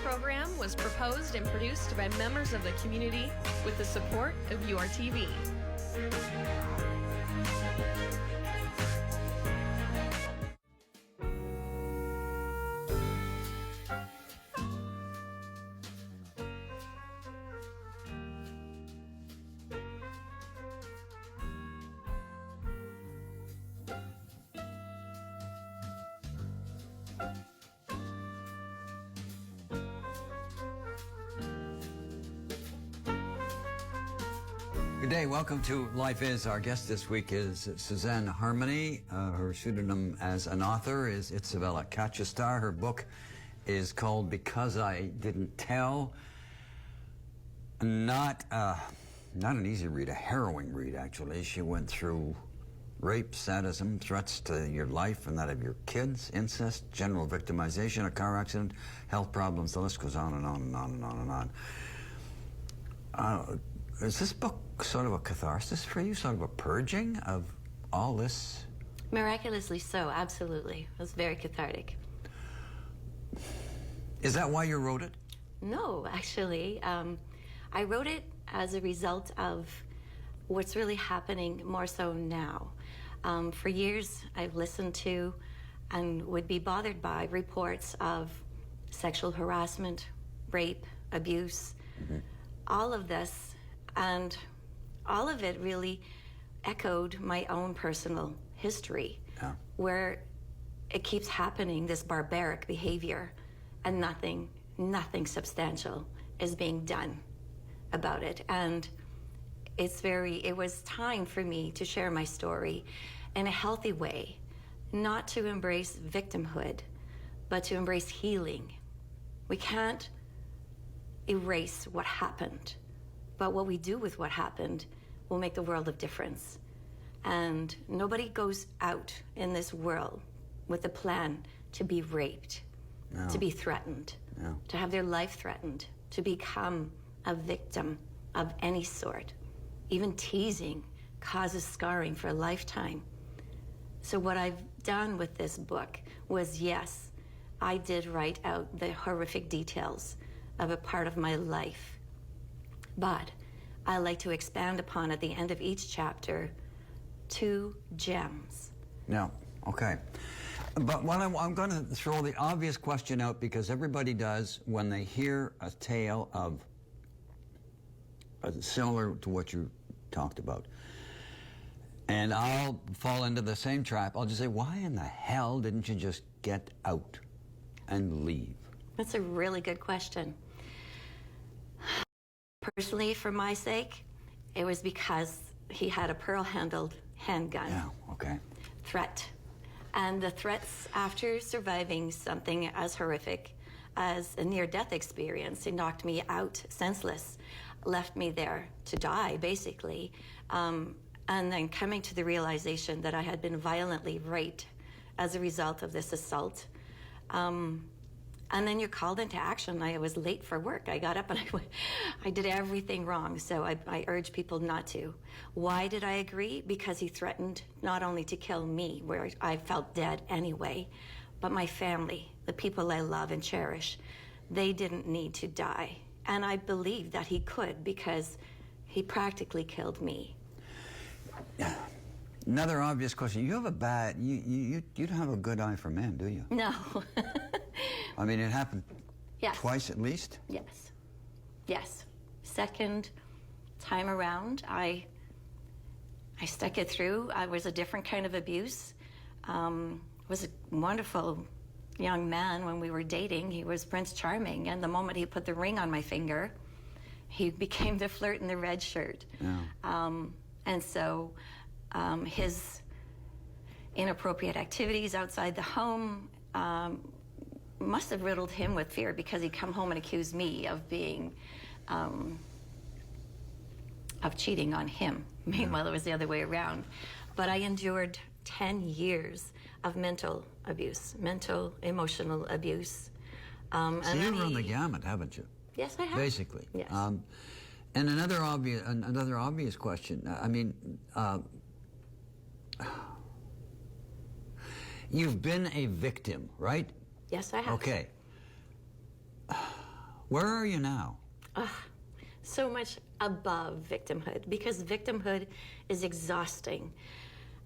program was proposed and produced by members of the community with the support of URTV. Good day, welcome to Life Is. Our guest this week is Suzanne Harmony. Her pseudonym as an author is Isabella Katchastarr. Her book is called Because I Didn't Tell. Not an easy read, a harrowing read actually. She went through rape, sadism, threats to your life and that of your kids, incest, general victimization, a car accident, health problems, the list goes on and on and on and on and on. Is this book sort of a catharsis for you, sort of a purging of all this? Miraculously so, absolutely. It was very cathartic. Is that why you wrote it? No, actually. I wrote it as a result of what's really happening more so now. For years, I've listened to and would be bothered by reports of sexual harassment, rape, abuse, all of this. And all of it really echoed my own personal history, where it keeps happening, this barbaric behavior, and nothing substantial is being done about it. And it was time for me to share my story in a healthy way, not to embrace victimhood, but to embrace healing. We can't erase what happened. But what we do with what happened will make the world of difference. And nobody goes out in this world with a plan to be raped, to be threatened, to have their life threatened, to become a victim of any sort. Even teasing causes scarring for a lifetime. So what I've done with this book was, yes, I did write out the horrific details of a part of my life. But I like to expand upon at the end of each chapter 2 gems. No, okay. But what I'm going to throw the obvious question out, because everybody does when they hear a tale of similar to what you talked about. And I'll fall into the same trap. I'll just say, why in the hell didn't you just get out and leave? That's a really good question. Personally, for my sake, it was because he had a pearl-handled handgun. Yeah, okay. Threat. And the threats after surviving something as horrific as a near-death experience, he knocked me out senseless, left me there to die, basically, and then coming to the realization that I had been violently raped as a result of this assault. And then you're called into action. I was late for work. I got up and I did everything wrong. So I urge people not to. Why did I agree? Because he threatened not only to kill me, where I felt dead anyway, but my family, the people I love and cherish. They didn't need to die. And I believed that he could, because he practically killed me. Another obvious question. You have a bad, you don't have a good eye for men, do you? No. I mean, it happened twice at least? Yes. Yes. Second time around, I stuck it through. I was a different kind of abuse. Was a wonderful young man when we were dating. He was Prince Charming, and the moment he put the ring on my finger, he became the flirt in the red shirt. Yeah. And so his inappropriate activities outside the home must have riddled him with fear, because he'd come home and accuse me of being, of cheating on him. Meanwhile, it was the other way around. But I endured 10 years of mental abuse, mental, emotional abuse. So you've run the gamut, haven't you? Yes, I have. Basically. Yes. And another obvious question. I mean, you've been a victim, right? Yes, I have. Okay. Where are you now? So much above victimhood, because victimhood is exhausting,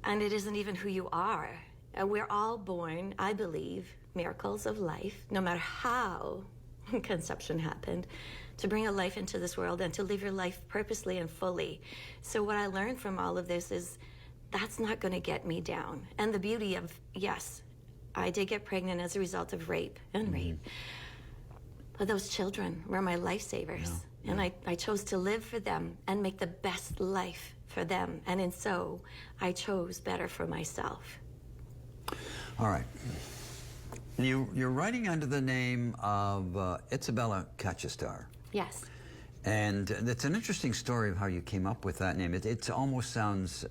and it isn't even who you are. We're all born, I believe, miracles of life, no matter how conception happened, to bring a life into this world and to live your life purposely and fully. So what I learned from all of this is that's not going to get me down. And the beauty of, yes, I did get pregnant as a result of rape and rape. But those children were my lifesavers. Yeah. And I chose to live for them and make the best life for them. And in so, I chose better for myself. All right. You're writing under the name of Isabella Katchastarr. Yes. And it's an interesting story of how you came up with that name. It almost sounds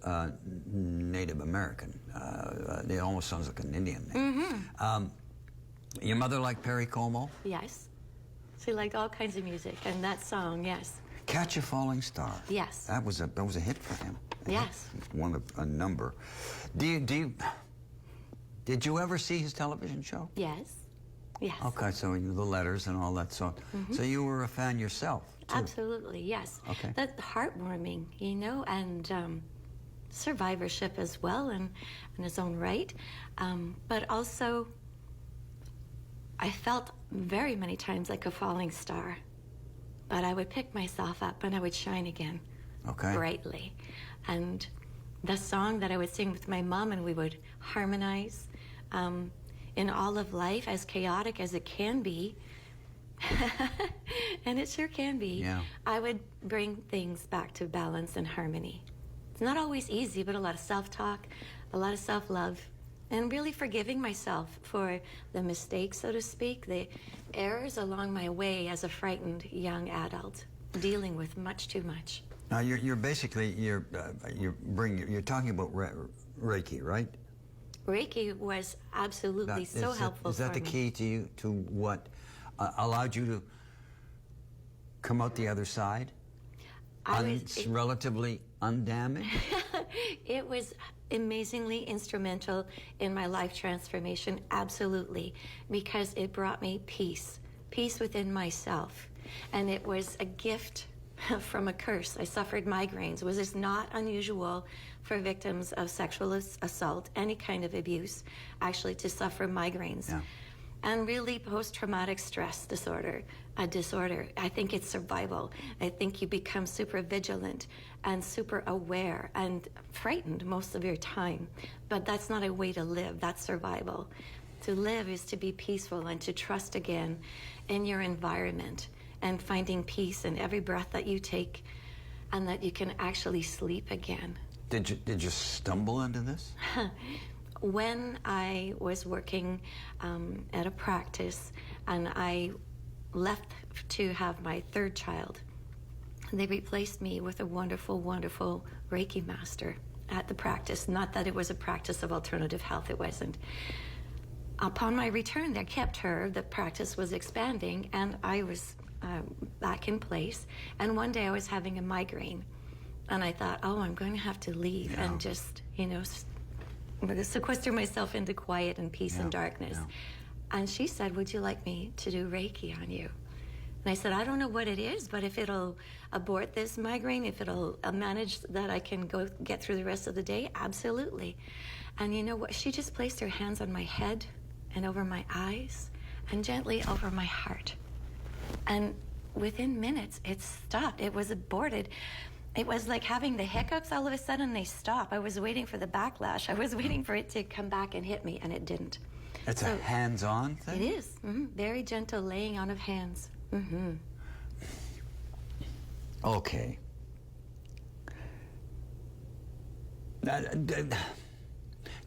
Native American. It almost sounds like an Indian name. Your mother liked Perry Como? Yes. She liked all kinds of music, and that song, yes. Catch a Falling Star. Yes. That was a hit for him. Yes. One of a number. Did you ever see his television show? Yes. Yes. Okay, so the letters and all that. So you were a fan yourself, too? Absolutely, yes. Okay. That's heartwarming, you know, and survivorship as well in its own right. But also, I felt very many times like a falling star. But I would pick myself up and I would shine again. Okay. Brightly. And the song that I would sing with my mom, and we would harmonize in all of life, as chaotic as it can be, and it sure can be, yeah. I would bring things back to balance and harmony. It's not always easy, but a lot of self-talk, a lot of self-love, and really forgiving myself for the mistakes, so to speak, the errors along my way as a frightened young adult, dealing with much too much. Now you're basically you're talking about Reiki, right? Reiki was absolutely so helpful. Is that the key to you, to what allowed you to come out the other side? Relatively undamaged? It was amazingly instrumental in my life transformation, absolutely, because it brought me peace within myself. And it was a gift from a curse. I suffered migraines. Was this not unusual for victims of sexual assault, any kind of abuse, actually to suffer migraines? Yeah. And really post-traumatic stress disorder, a disorder. I think it's survival. I think you become super vigilant and super aware and frightened most of your time. But that's not a way to live. That's survival. To live is to be peaceful and to trust again in your environment and finding peace in every breath that you take, and that you can actually sleep again. Did you stumble into this? When I was working at a practice and I left to have my third child, they replaced me with a wonderful, wonderful Reiki master at the practice. Not that it was a practice of alternative health, it wasn't. Upon my return, they kept her. The practice was expanding, and I was back in place. And one day I was having a migraine, and I thought, oh, I'm going to have to leave and just, sequester myself into quiet and peace and darkness. Yeah. And she said, would you like me to do Reiki on you? And I said, I don't know what it is, but if it'll abort this migraine, if it'll manage that I can get through the rest of the day, absolutely. And you know what? She just placed her hands on my head and over my eyes and gently over my heart. And within minutes, it stopped. It was aborted. It was like having the hiccups. All of a sudden, they stop. I was waiting for the backlash. I was waiting for it to come back and hit me, and it didn't. It's a hands-on thing? It is. Very gentle laying on of hands. Okay.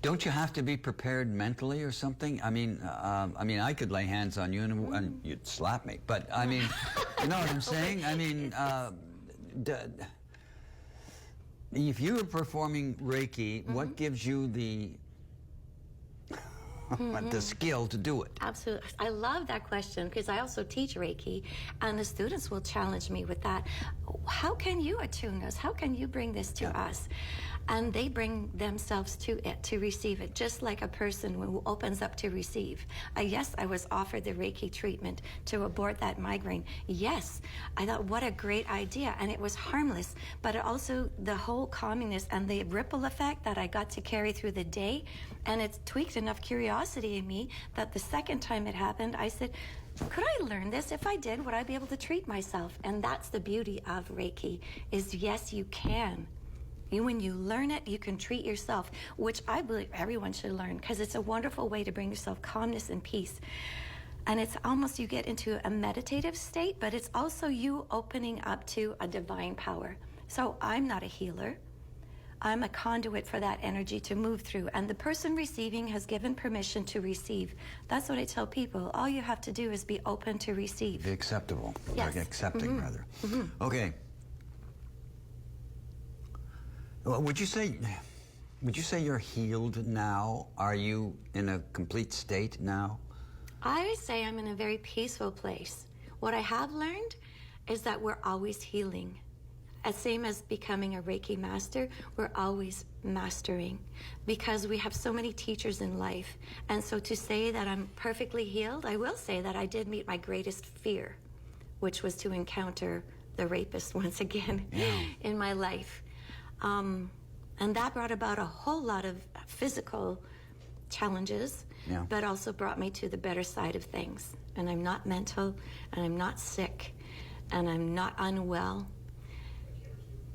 Don't you have to be prepared mentally or something? I mean, I could lay hands on you and you'd slap me. But I mean, you know what I'm saying? I mean, if you were performing Reiki, what gives you the skill to do it? Absolutely. I love that question because I also teach Reiki, and the students will challenge me with that. How can you attune us? How can you bring this to us? and they bring themselves to it to receive it, just like a person who opens up to receive. Yes, I was offered the Reiki treatment to abort that migraine. Yes, I thought, what a great idea, and it was harmless, but also the whole calmingness and the ripple effect that I got to carry through the day, and it tweaked enough curiosity in me that the second time it happened, I said, could I learn this? If I did, would I be able to treat myself? And that's the beauty of Reiki, is yes, you can. When you learn it, you can treat yourself, which I believe everyone should learn, because it's a wonderful way to bring yourself calmness and peace. And it's almost, you get into a meditative state, but it's also you opening up to a divine power. So I'm not a healer. I'm a conduit for that energy to move through. And the person receiving has given permission to receive. That's what I tell people. All you have to do is be open to receive. Be acceptable. Yes. Like accepting, rather. Okay. Well, would you say you're healed now? Are you in a complete state now? I say I'm in a very peaceful place. What I have learned is that we're always healing. As same as becoming a Reiki master, we're always mastering, because we have so many teachers in life. And so to say that I'm perfectly healed, I will say that I did meet my greatest fear, which was to encounter the rapist once again in my life. And that brought about a whole lot of physical challenges, but also brought me to the better side of things. And I'm not mental, and I'm not sick, and I'm not unwell.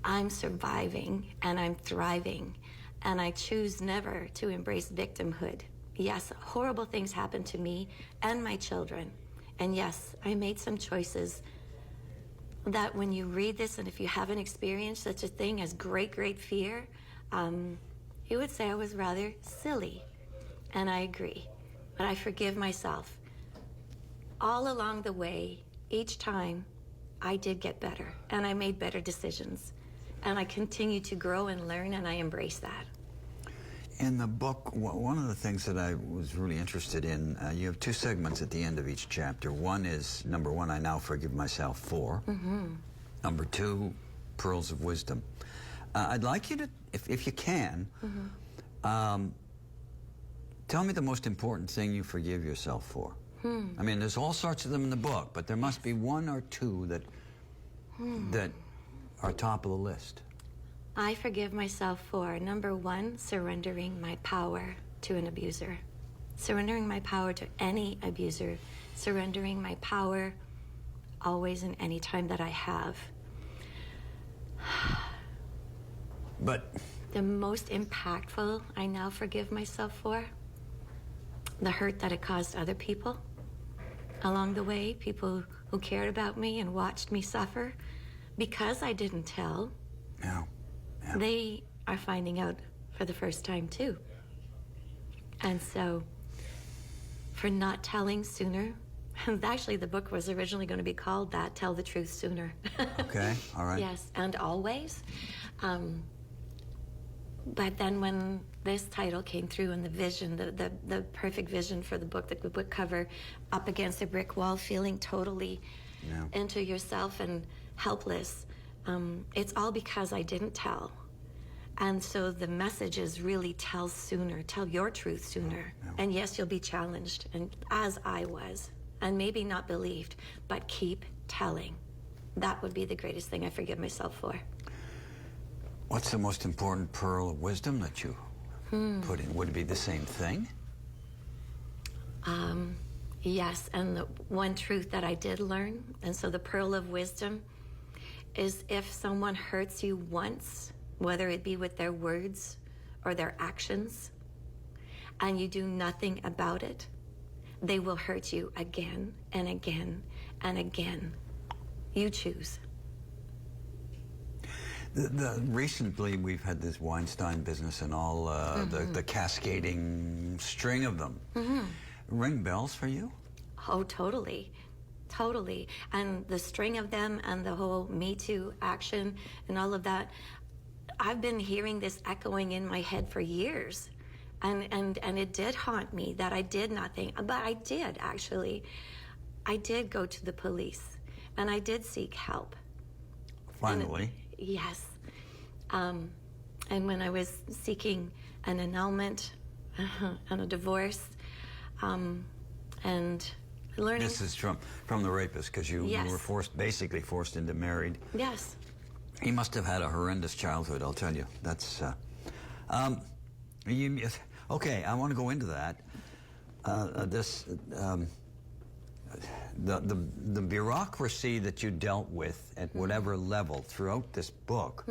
I'm surviving, and I'm thriving, and I choose never to embrace victimhood. Yes, horrible things happened to me and my children. And yes, I made some choices that when you read this, and if you haven't experienced such a thing as great, great fear, you would say I was rather silly. And I agree. But I forgive myself. All along the way, each time, I did get better, and I made better decisions. And I continue to grow and learn, and I embrace that. In the book, one of the things that I was really interested in, you have two segments at the end of each chapter. One is, number one, I now forgive myself for. Number two, pearls of wisdom. I'd like you to, if you can, tell me the most important thing you forgive yourself for. I mean, there's all sorts of them in the book, but there must be one or two that are top of the list. I forgive myself for, number one, surrendering my power to an abuser. Surrendering my power to any abuser. Surrendering my power always and any time that I have. But the most impactful I now forgive myself for, the hurt that it caused other people along the way, people who cared about me and watched me suffer. Because I didn't tell, they are finding out for the first time too. And so, for not telling sooner, actually the book was originally going to be called that, Tell the Truth Sooner. Okay, all right. Yes, and always. But then when this title came through and the vision, the perfect vision for the book, the book cover, up against a brick wall, feeling totally into yourself and helpless. It's all because I didn't tell. And so the message is really tell sooner, tell your truth sooner. And yes, you'll be challenged, and as I was, and maybe not believed, but keep telling. That would be the greatest thing I forgive myself for. What's the most important pearl of wisdom that you put in? Would it be the same thing? Yes, and the one truth that I did learn, and so the pearl of wisdom is if someone hurts you once, whether it be with their words or their actions, and you do nothing about it, they will hurt you again and again and again. You choose. Recently, we've had this Weinstein business and all the cascading string of them. Ring bells for you? Oh, totally. Totally. And the string of them and the whole Me Too action and all of that, I've been hearing this echoing in my head for years. And it did haunt me that I did nothing. But I did, actually. I did go to the police, and I did seek help. Finally. Yes. And when I was seeking an annulment and a divorce, and learning... This is from the rapist, because you were basically forced into married. Yes. He must have had a horrendous childhood, I'll tell you. That's... okay, I want to go into that. The bureaucracy that you dealt with at whatever level throughout this book,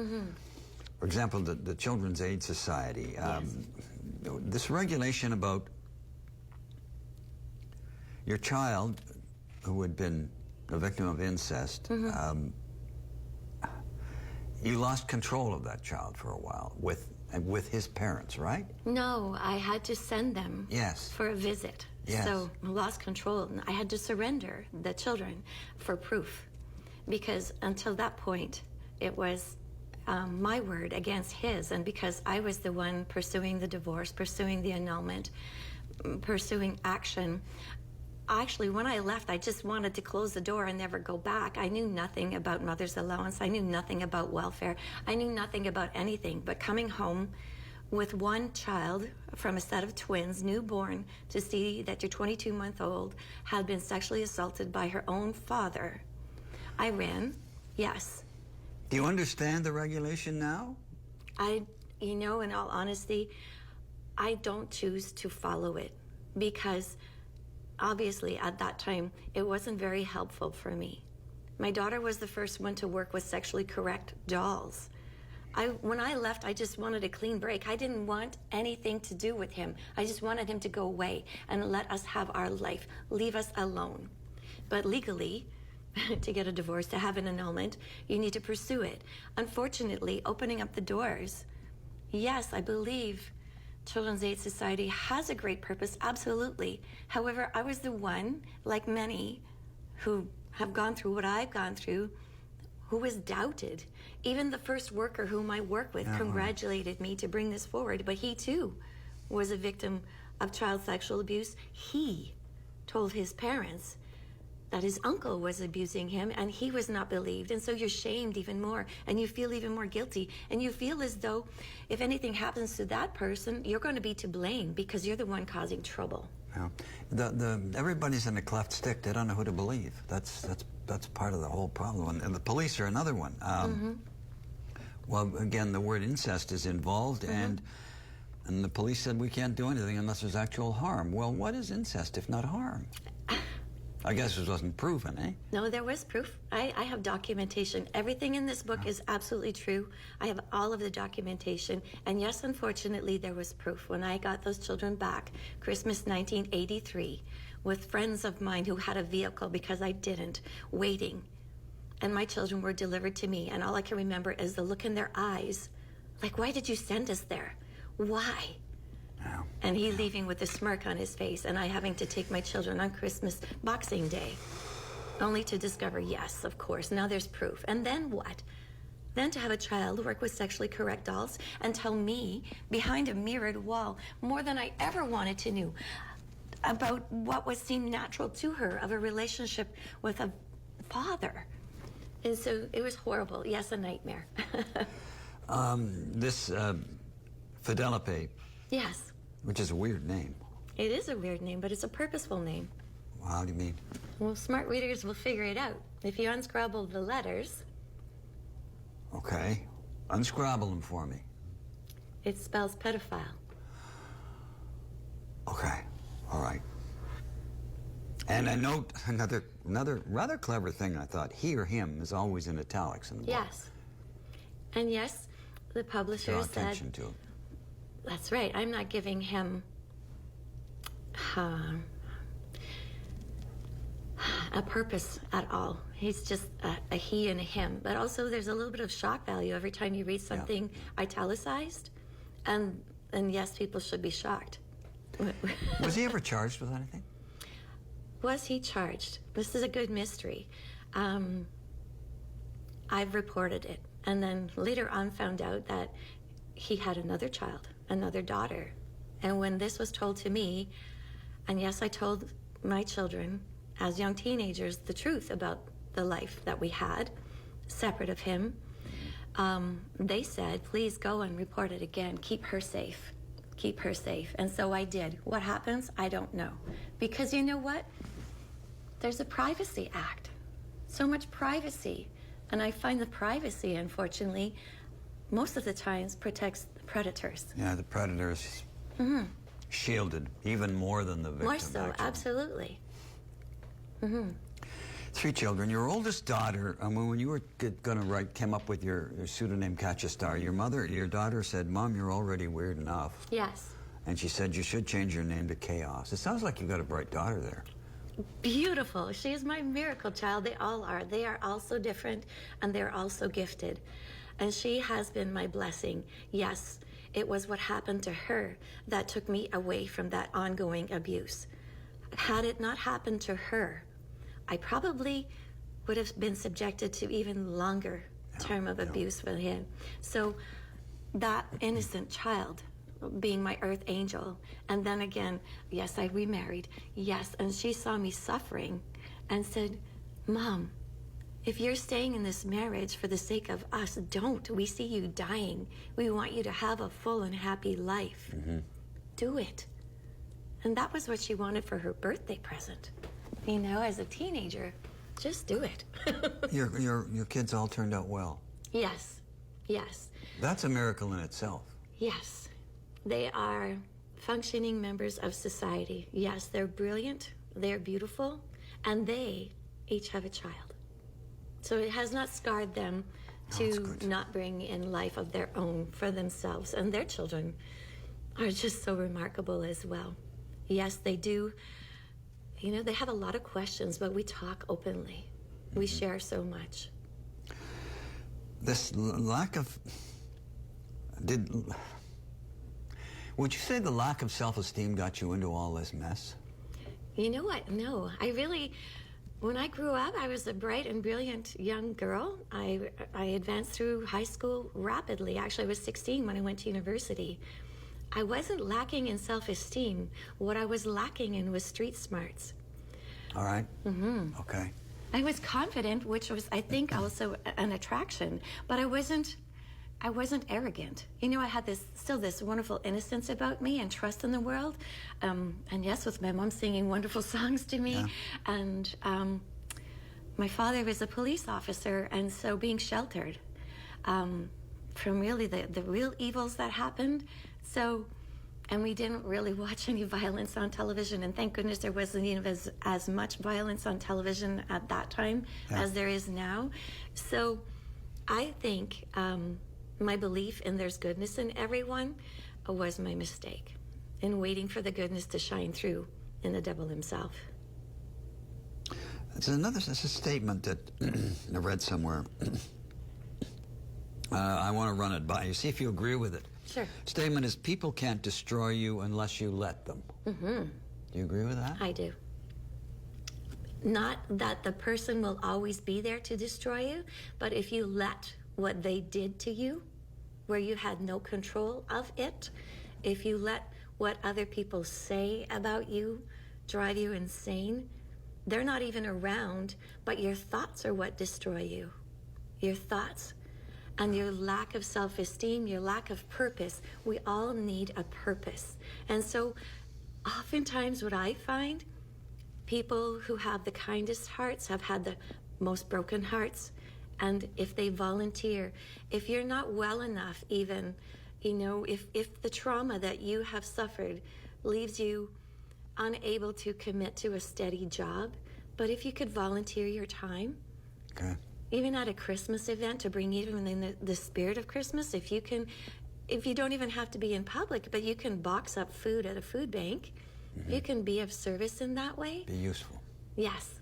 for example, the Children's Aid Society, this regulation about your child who had been a victim of incest, you lost control of that child for a while with his parents, right? No, I had to send them for a visit. Yes. So I lost control. I had to surrender the children for proof, because until that point, it was my word against his. And because I was the one pursuing the divorce, pursuing the annulment, pursuing action, actually, when I left, I just wanted to close the door and never go back. I knew nothing about mother's allowance. I knew nothing about welfare. I knew nothing about anything. But coming home with one child from a set of twins, newborn, to see that your 22-month-old had been sexually assaulted by her own father, I ran, yes. Do you understand the regulation now? You know, in all honesty, I don't choose to follow it, because obviously at that time, it wasn't very helpful for me. My daughter was the first one to work with sexually correct dolls. When I left, I just wanted a clean break. I didn't want anything to do with him. I just wanted him to go away and let us have our life, leave us alone. But legally, to get a divorce, to have an annulment, you need to pursue it. Unfortunately, opening up the doors, yes, I believe Children's Aid Society has a great purpose, absolutely. However, I was the one, like many, who have gone through what I've gone through, who was doubted. Even the first worker whom I work with congratulated me to bring this forward, but he too was a victim of child sexual abuse. He told his parents that his uncle was abusing him, and he was not believed. And so you're shamed even more, and you feel even more guilty, and you feel as though if anything happens to that person, you're going to be to blame because you're the one causing trouble. Yeah. Everybody's in a cleft stick. They don't know who to believe. That's part of the whole problem. And the police are another one. Well, again, the word incest is involved, and the police said we can't do anything unless there's actual harm. Well, what is incest if not harm? I guess it wasn't proven, eh? No, there was proof. I have documentation. Everything in this book is absolutely true. I have all of the documentation. And yes, unfortunately, there was proof. When I got those children back, Christmas 1983, with friends of mine who had a vehicle because I didn't, waiting. And my children were delivered to me. And all I can remember is the look in their eyes. Like, why did you send us there? Why? And he leaving with a smirk on his face, and I having to take my children on Christmas Boxing Day, only to discover, yes, of course, now there's proof. And then what? Then to have a child work with sexually correct dolls and tell me, behind a mirrored wall, more than I ever wanted to know about what would seem natural to her of a relationship with a father. And so it was horrible. Yes, a nightmare. This Fidelipe. Yes. Which is a weird name. It is a weird name, but it's a purposeful name. Well, how do you mean? Well, smart readers will figure it out. If you unscrabble the letters... Okay. Unscrabble them for me. It spells pedophile. Okay. All right. And a note, another rather clever thing, I thought. He or him is always in italics in the book. Yes. And yes, the publisher Draw said... attention to it. That's right. I'm not giving him a purpose at all. He's just a he and a him. But also there's a little bit of shock value every time you read something italicized. And yes, people should be shocked. Was he ever charged with anything? Was he charged? This is a good mystery. I've reported it. And then later on found out that he had another child, another daughter. And when this was told to me, and yes, I told my children as young teenagers the truth about the life that we had, separate of him, they said, please go and report it again. Keep her safe. Keep her safe. And so I did. What happens? I don't know. Because you know what? There's a Privacy Act. So much privacy. And I find the privacy, unfortunately, most of the times protects the predators. Yeah, the predators shielded even more than the victim. More so, actually. absolutely. 3 children. Your oldest daughter, when you were going to write, came up with your pseudonym Katchastarr, your daughter said, Mom, you're already weird enough. Yes. And she said you should change your name to Chaos. It sounds like you've got a bright daughter there. Beautiful. She is my miracle child. They all are. They are all so different, and they're all so gifted. And she has been my blessing. Yes, it was what happened to her that took me away from that ongoing abuse. Had it not happened to her, I probably would have been subjected to even longer term of abuse with him. So that innocent child being my earth angel, and then again, yes, I remarried, yes, and she saw me suffering and said, Mom, if you're staying in this marriage for the sake of us, don't. We see you dying. We want you to have a full and happy life. Do it. And that was what she wanted for her birthday present. You know, as a teenager, just do it. Your kids all turned out well. Yes, yes, That's a miracle in itself. yes. They are functioning members of society. Yes, they're brilliant, they're beautiful, and they each have a child. So it has not scarred them to not bring in life of their own for themselves. And their children are just so remarkable as well. Yes, they do. You know, they have a lot of questions, but we talk openly. We share so much. This lack of... Would you say the lack of self-esteem got you into all this mess? You know what? No, I really... When I grew up, I was a bright and brilliant young girl. I advanced through high school rapidly. Actually, I was 16 when I went to university. I wasn't lacking in self-esteem. What I was lacking in was street smarts. All right. Okay. I was confident, which was, I think, also an attraction, but I wasn't arrogant. You know, I had still this wonderful innocence about me and trust in the world. And yes, with my mom singing wonderful songs to me. Yeah. And my father was a police officer, and so being sheltered from really the real evils that happened. So, and we didn't really watch any violence on television, and thank goodness there wasn't even as much violence on television at that time as there is now. So I think my belief in there's goodness in everyone was my mistake in waiting for the goodness to shine through in the devil himself. It's a statement that I read somewhere. I want to run it by you, see if you agree with it. Sure. Statement is, people can't destroy you unless you let them. Do you agree with that? I do. Not that the person will always be there to destroy you, but if you let what they did to you, where you had no control of it, if you let what other people say about you drive you insane, they're not even around, but your thoughts are what destroy you. Your thoughts. And your lack of self-esteem, your lack of purpose. We all need a purpose. And so oftentimes what I find, people who have the kindest hearts have had the most broken hearts. And if they volunteer, if you're not well enough even, you know, if the trauma that you have suffered leaves you unable to commit to a steady job, but if you could volunteer your time, Okay. even at a Christmas event, to bring even in the spirit of Christmas, if you don't even have to be in public, but you can box up food at a food bank, you can be of service in that way. Be useful. Yes.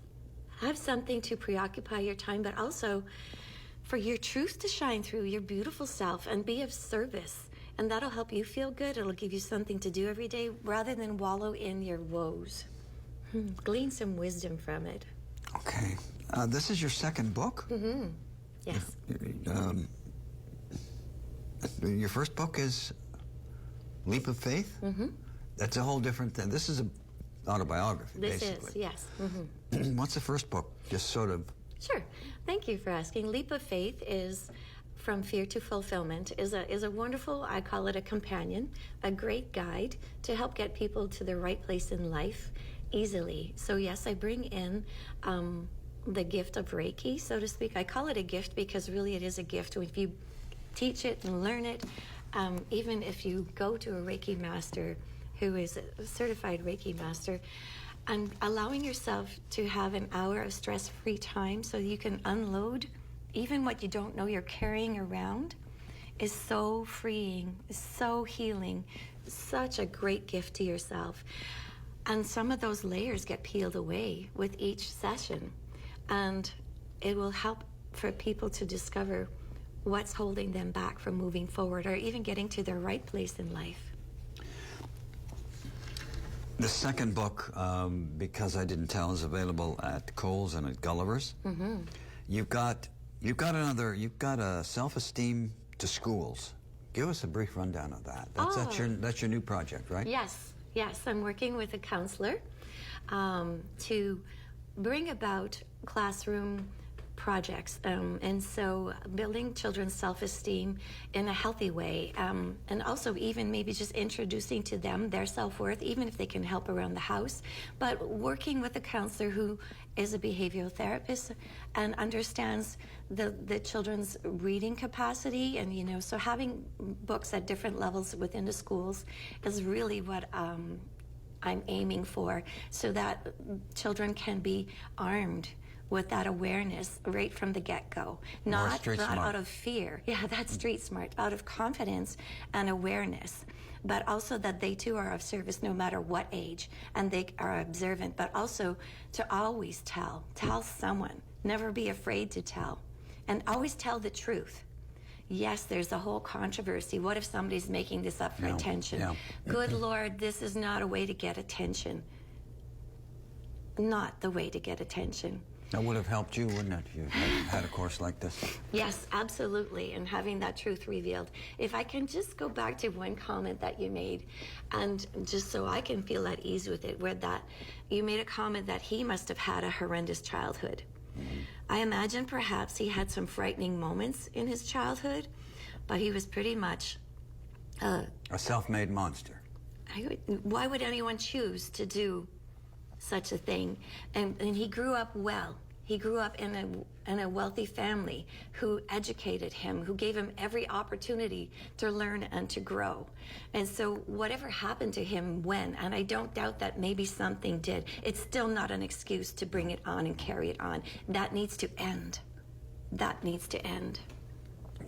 Have something to preoccupy your time, but also for your truth to shine through, your beautiful self, and be of service. And that'll help you feel good. It'll give you something to do every day rather than wallow in your woes. Glean some wisdom from it. Okay. This is your second book? Yes. Your first book is Leap of Faith? That's a whole different thing. This is an autobiography, This basically. is, yes. What's the first book? Just sort of... Sure. Thank you for asking. Leap of Faith is From Fear to Fulfillment is a wonderful, I call it a companion, a great guide to help get people to the right place in life easily. So yes, I bring in the gift of Reiki, so to speak. I call it a gift because really it is a gift. If you teach it and learn it, even if you go to a Reiki master who is a certified Reiki master, and allowing yourself to have an hour of stress-free time so you can unload even what you don't know you're carrying around is so freeing, so healing, such a great gift to yourself. And some of those layers get peeled away with each session. And it will help for people to discover what's holding them back from moving forward or even getting to their right place in life. The second book, Because I Didn't Tell, is available at Kohl's and at Gulliver's. Mm-hmm. You've got a self-esteem to schools. Give us a brief rundown of that. That's your new project, right? Yes. I'm working with a counselor to bring about classroom projects, and so building children's self-esteem in a healthy way, and also even maybe just introducing to them their self-worth, even if they can help around the house, but working with a counselor who is a behavioral therapist and understands the children's reading capacity, and so having books at different levels within the schools is really what I'm aiming for, so that children can be armed with that awareness right from the get-go. Not out of fear. Yeah, that's street smart. Out of confidence and awareness. But also that they too are of service no matter what age, and they are observant, but also to always tell. Tell someone. Never be afraid to tell. And always tell the truth. Yes, there's a whole controversy. What if somebody's making this up for attention? Yeah. Good Lord, this is not a way to get attention. Not the way to get attention. That would have helped you, wouldn't it, if you had a course like this? Yes, absolutely, and having that truth revealed. If I can just go back to one comment that you made, and just so I can feel at ease with it, where that you made a comment that he must have had a horrendous childhood. Mm-hmm. I imagine perhaps he had some frightening moments in his childhood, but he was pretty much a self-made monster. Why would anyone choose to do such a thing? And he grew up well. He grew up in a wealthy family who educated him, who gave him every opportunity to learn and to grow. And so whatever happened to him when, and I don't doubt that maybe something did, it's still not an excuse to bring it on and carry it on. That needs to end. That needs to end.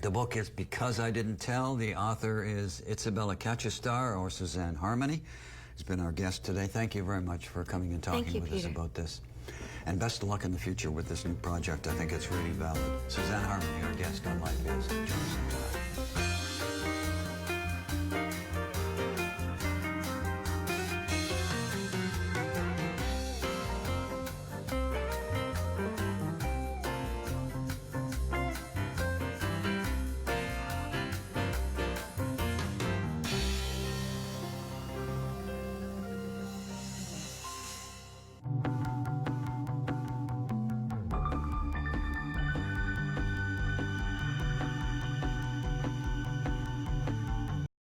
The book is Because I Didn't Tell. The author is Isabella Katchastarr, or Suzanne Harmony, who's been our guest today. Thank you very much for coming and talking with us about this. And best of luck in the future with this new project. I think it's really valid. Suzanne Harmony, our guest on Life Is. Join us.